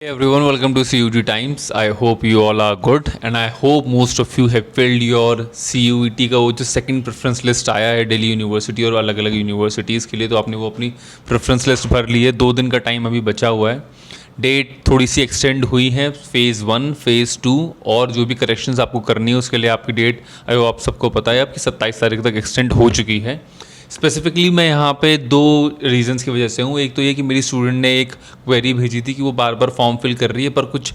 Hey everyone, welcome to CUT Times. I hope you all are good and I hope most of you have filled your CUET का वो जो second preference list आया है Delhi university और अलग अलग universities के लिए, तो आपने वो अपनी प्रेफरेंस लिस्ट भर ली है। 2 दिन का टाइम अभी बचा हुआ है। डेट थोड़ी सी एक्सटेंड हुई है, फ़ेज़ 1 फ़ेज़ 2 और जो भी करेक्शंस आपको करनी है उसके लिए आपकी डेट आप सबको पता है आपकी 27 तारीख तक एक्सटेंड हो चुकी है। स्पेसिफिकली मैं यहाँ पे 2 रीज़न्स की वजह से हूँ। एक तो ये कि मेरी स्टूडेंट ने एक क्वेरी भेजी थी कि वो बार बार फॉर्म फिल कर रही है पर कुछ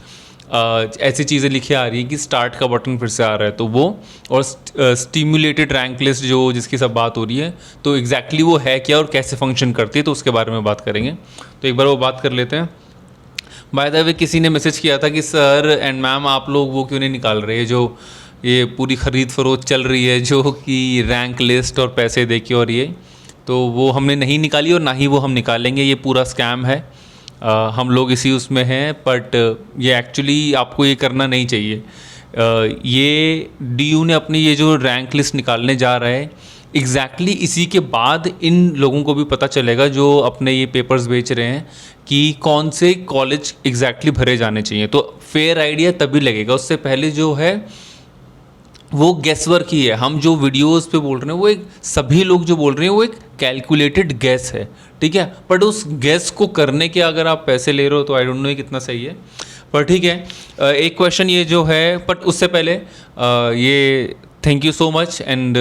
ऐसी चीज़ें लिखी आ रही हैं कि स्टार्ट का बटन फिर से आ रहा है, तो वो और स्टिमुलेटेड रैंक लिस्ट जो जिसकी सब बात हो रही है, तो एग्जैक्टली वो है क्या और कैसे फंक्शन करती है, तो उसके बारे में बात करेंगे। तो एक बार वो बात कर लेते हैं। बाय द वे किसी ने मैसेज किया था कि सर एंड मैम आप लोग वो क्यों नहीं निकाल रहे, जो ये पूरी ख़रीद फरोख्त चल रही है जो कि रैंक लिस्ट और पैसे दे के, और ये तो वो हमने नहीं निकाली और ना ही वो हम निकालेंगे। ये पूरा स्कैम है। हम लोग इसी उसमें हैं, बट ये एक्चुअली आपको ये करना नहीं चाहिए। ये डीयू ने अपनी ये जो रैंक लिस्ट निकालने जा रहा है एग्जैक्टली इसी के बाद इन लोगों को भी पता चलेगा जो अपने ये पेपर्स बेच रहे हैं कि कौन से कॉलेज एग्जैक्टली भरे जाने चाहिए। तो फेयर आइडिया तभी लगेगा, उससे पहले जो है वो गेस वर्क ही है। हम जो वीडियोस पे बोल रहे हैं वो एक सभी लोग जो बोल रहे हैं वो एक कैलकुलेटेड गेस है, ठीक है। बट उस गेस को करने के अगर आप पैसे ले रहे हो तो आई डोंट नो ये कितना सही है, पर ठीक है। एक क्वेश्चन ये जो है, बट उससे पहले ये thank you so much and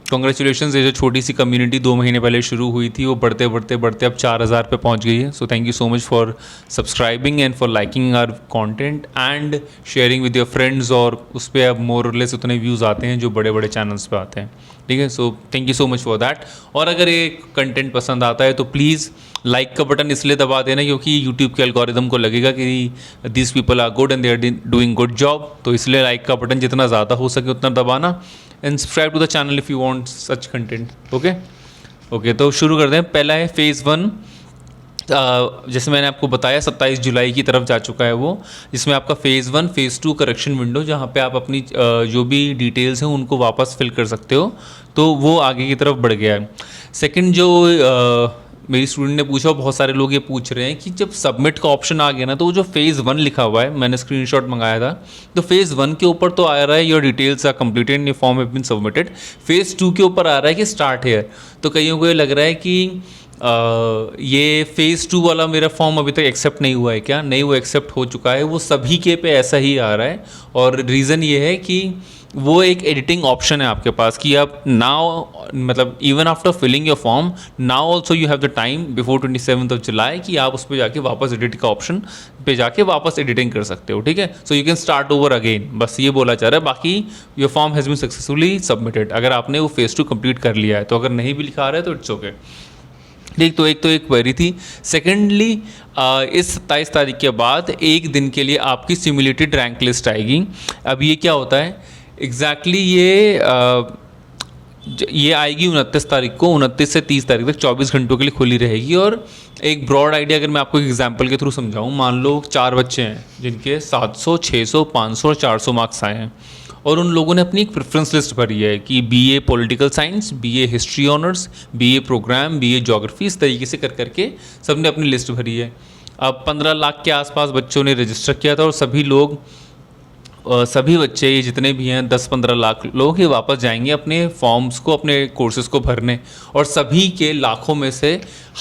congratulation. ये जो छोटी सी कम्युनिटी 2 महीने पहले शुरू हुई थी वो बढ़ते बढ़ते बढ़ते अब 4000 पे पहुंच गई है। So thank you so much for subscribing and for liking our content and sharing with your friends. और उस पर अब मोर और लेस उतने व्यूज़ आते हैं जो बड़े बड़े चैनल्स पे आते हैं, ठीक है। So thank you so much for that. और अगर ये कंटेंट पसंद आता है तो प्लीज़ लाइक का बटन इसलिए दबा देना क्योंकि यूट्यूब के एल्गोरिदम को लगेगा कि this people are good and they are doing good job, तो इसलिए लाइक का बटन जितना ज़्यादा हो सके उतना दबाना and subscribe to the channel if you want such content. Okay, तो शुरू करते हैं। पहला है फ़ेज़ 1। जैसे मैंने आपको बताया 27 जुलाई की तरफ जा चुका है वो, जिसमें आपका फ़ेज़ 1 फ़ेज़ 2 करेक्शन विंडो, जहाँ पे आप अपनी जो भी डिटेल्स हैं उनको वापस फिल कर सकते हो, तो वो आगे की तरफ बढ़ गया है। सेकंड जो मेरी स्टूडेंट ने पूछा, बहुत सारे लोग ये पूछ रहे हैं कि जब सबमिट का ऑप्शन आ गया ना, तो वो जो फ़ेज़ 1 लिखा हुआ है, मैंने स्क्रीनशॉट मंगाया था, तो फ़ेज़ 1 के ऊपर तो आ रहा है your details are completed your form have been submitted. Phase 2 के ऊपर आ रहा है कि स्टार्ट हेयर। तो कईयों को ये लग रहा है कि ये फ़ेज़ 2 वाला मेरा फॉर्म अभी तक एक्सेप्ट नहीं हुआ है क्या? नहीं, वो एक्सेप्ट हो चुका है। वो सभी के पे ऐसा ही आ रहा है और रीज़न ये है कि वो एक एडिटिंग ऑप्शन है आपके पास कि आप नाउ, मतलब even after filling your form now also you have the time before 27 जुलाई कि आप उस पर जाके वापस एडिट का ऑप्शन पे जाके वापस एडिटिंग कर सकते हो, ठीक है। So you can start over again, बस ये बोला जा रहा है। बाकी your form has been successfully submitted अगर आपने वो फ़ेज़ 2 कंप्लीट कर लिया है। तो अगर नहीं भी लिखा आ रहा है तो इट्स ओके, ठीक। तो एक क्वेरी थी। सेकेंडली इस 27 तारीख के बाद एक दिन के लिए आपकी सिमुलेटेड रैंक लिस्ट आएगी। अब ये क्या होता है एग्जैक्टली ये आएगी 29 तारीख को। 29 से 30 तारीख तक 24 घंटों के लिए खुली रहेगी। और एक ब्रॉड आइडिया अगर मैं आपको एग्जांपल के थ्रू समझाऊं, मान लो 4 बच्चे हैं जिनके 700, 600, 500 और 400 मार्क्स आए हैं और उन लोगों ने अपनी एक प्रेफरेंस लिस्ट भरी है कि BA political science, BA history honours, BA programme, BA geography, इस तरीके से कर करके सबने अपनी लिस्ट भरी है। अब 15 लाख के आसपास बच्चों ने रजिस्टर किया था और सभी बच्चे ये जितने भी हैं 10-15 लाख लोग ये वापस जाएंगे अपने फॉर्म्स को, अपने कोर्सेज़ को भरने। और सभी के लाखों में से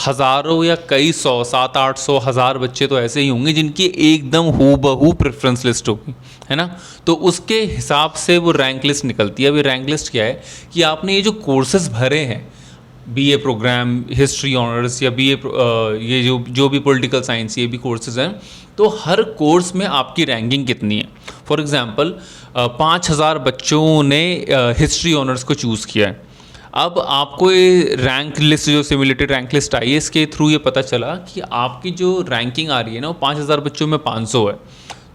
हज़ारों या कई सौ, 700-800 हज़ार बच्चे तो ऐसे ही होंगे जिनकी एकदम हूबहू प्रेफरेंस लिस्ट होगी, है ना। तो उसके हिसाब से वो रैंक लिस्ट निकलती है। अभी रैंक लिस्ट क्या है कि आपने ये जो कोर्सेज़ भरे हैं, बीए प्रोग्राम, हिस्ट्री ऑनर्स या बीए ये जो भी पॉलिटिकल साइंस, ये भी कोर्सेज़ हैं, तो हर कोर्स में आपकी रैंकिंग कितनी है। फॉर एग्ज़ाम्पल 5000 बच्चों ने हिस्ट्री ऑनर्स को चूज़ किया है। अब आपको ये रैंक लिस्ट, जो सिमुलेटेड रैंक लिस्ट आई है, इसके थ्रू ये पता चला कि आपकी जो रैंकिंग आ रही है ना वो 5000 बच्चों में 500 है।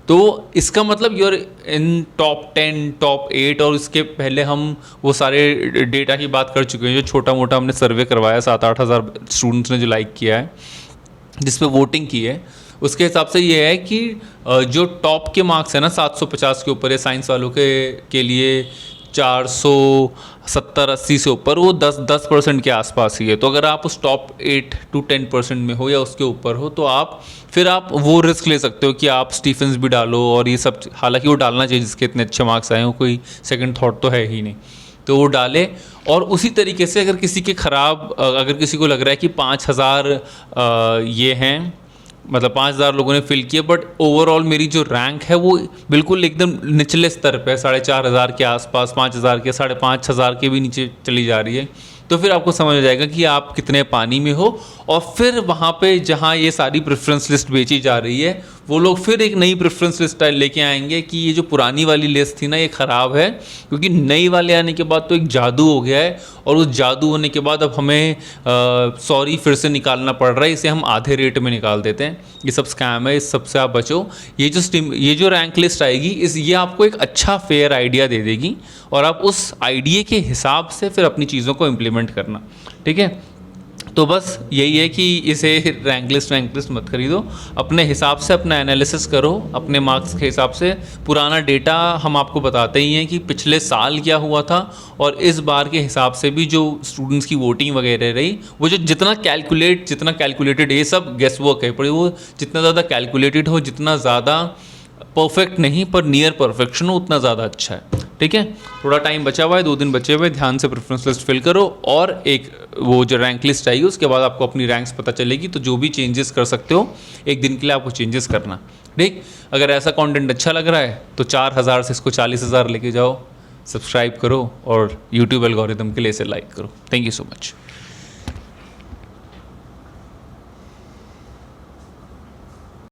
तो इसका मतलब यूर इन टॉप 10, टॉप 8। और इसके पहले हम वो सारे डेटा की बात कर चुके हैं, जो छोटा मोटा हमने सर्वे करवाया 7-8 हज़ार स्टूडेंट्स ने जो लाइक किया है, जिस पे वोटिंग की है, उसके हिसाब से ये है कि जो टॉप के मार्क्स है ना 750 के ऊपर है साइंस वालों के लिए 470-80 से ऊपर, वो 10% के आसपास ही है। तो अगर आप उस टॉप 8 to 10% में हो या उसके ऊपर हो, तो आप वो रिस्क ले सकते हो कि आप स्टीफेंस भी डालो और ये सब। हालांकि वो डालना चाहिए जिसके इतने अच्छे मार्क्स आए हो, कोई सेकंड थॉट तो है ही नहीं, तो वो डाले। और उसी तरीके से अगर किसी के ख़राब, अगर किसी को लग रहा है कि 5000 ये हैं, मतलब 5000 लोगों ने फिल किए, बट ओवरऑल मेरी जो रैंक है वो बिल्कुल एकदम निचले स्तर पे है, 4500 के आसपास, 5000 के, 5500 के भी नीचे चली जा रही है, तो फिर आपको समझ आ जाएगा कि आप कितने पानी में हो। और फिर वहाँ पे जहाँ ये सारी प्रेफरेंस लिस्ट बेची जा रही है, वो लोग फिर एक नई प्रेफरेंस लिस्ट लेके आएंगे कि ये जो पुरानी वाली लिस्ट थी ना, ये ख़राब है, क्योंकि नई वाले आने के बाद तो एक जादू हो गया है, और उस जादू होने के बाद अब हमें सॉरी फिर से निकालना पड़ रहा है, इसे हम आधे रेट में निकाल देते हैं। ये सब स्कैम है, इस सब से आप बचो। ये जो रैंक लिस्ट आएगी, ये आपको एक अच्छा फेयर आइडिया दे देगी, और आप उस आइडिया के हिसाब से फिर अपनी चीज़ों को इम्प्लीमेंट करना, ठीक है। तो बस यही है कि इसे रैंक लिस्ट मत खरीदो, अपने हिसाब से अपना एनालिसिस करो, अपने मार्क्स के हिसाब से। पुराना डेटा हम आपको बताते ही हैं कि पिछले साल क्या हुआ था, और इस बार के हिसाब से भी जो स्टूडेंट्स की वोटिंग वगैरह रही, वो जो जितना कैलकुलेटेड, ये सब गेस वर्क है, पर वो जितना ज़्यादा कैलकुलेटेड हो, जितना ज़्यादा परफेक्ट नहीं पर नियर परफेक्शन हो, उतना ज़्यादा अच्छा है, ठीक है। थोड़ा टाइम बचा हुआ है, 2 दिन बचे हुए, ध्यान से प्रेफरेंस लिस्ट फिल करो, और एक वो जो रैंक लिस्ट आएगी उसके बाद आपको अपनी रैंक्स पता चलेगी, तो जो भी चेंजेस कर सकते हो एक दिन के लिए आपको चेंजेस करना, ठीक। अगर ऐसा कंटेंट अच्छा लग रहा है तो 4000 से इसको 40,000 लेके जाओ, सब्सक्राइब करो, और यूट्यूब एल्गोरिथम के लिए इसे लाइक करो। Thank you so much.